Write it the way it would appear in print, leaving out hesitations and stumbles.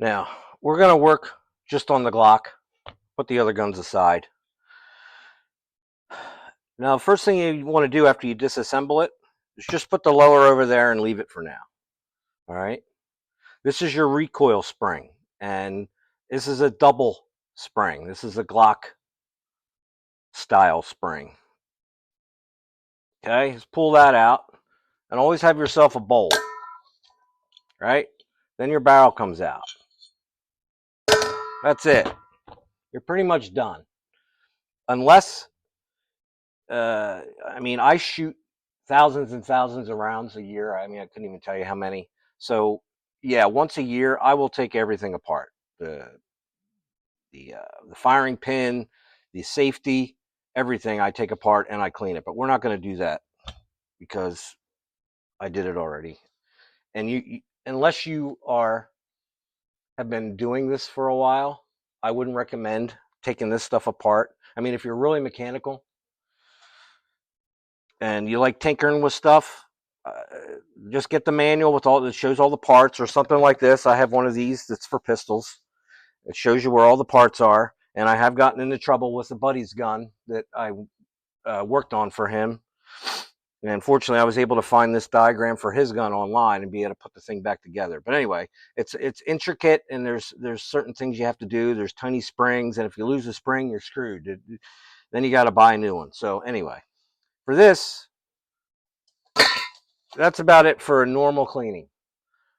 Now, we're going to work just on the Glock, put the other guns aside. Now, the first thing you want to do after you disassemble it is just put the lower over there and leave it for now. All right. This is your recoil spring, and this is a double spring. This is a Glock style spring. Okay, just pull that out, and always have yourself a bowl. Right? Then your barrel comes out. That's it. You're pretty much done. Unless, I shoot thousands and thousands of rounds a year. I couldn't even tell you how many. So, yeah, once a year, I will take everything apart. The firing pin, the safety, everything I take apart and I clean it. But we're not going to do that because I did it already. And unless you have been doing this for a while, I wouldn't recommend taking this stuff apart. If you're really mechanical and you like tinkering with stuff, just get the manual with all that shows all the parts or something like this. I have one of these that's for pistols. It shows you where all the parts are. And I have gotten into trouble with a buddy's gun that I worked on for him. And unfortunately, I was able to find this diagram for his gun online and be able to put the thing back together. But anyway, it's intricate, and there's certain things you have to do. There's tiny springs, and if you lose a spring, you're screwed. Then you got to buy a new one. So anyway, for this, that's about it for a normal cleaning.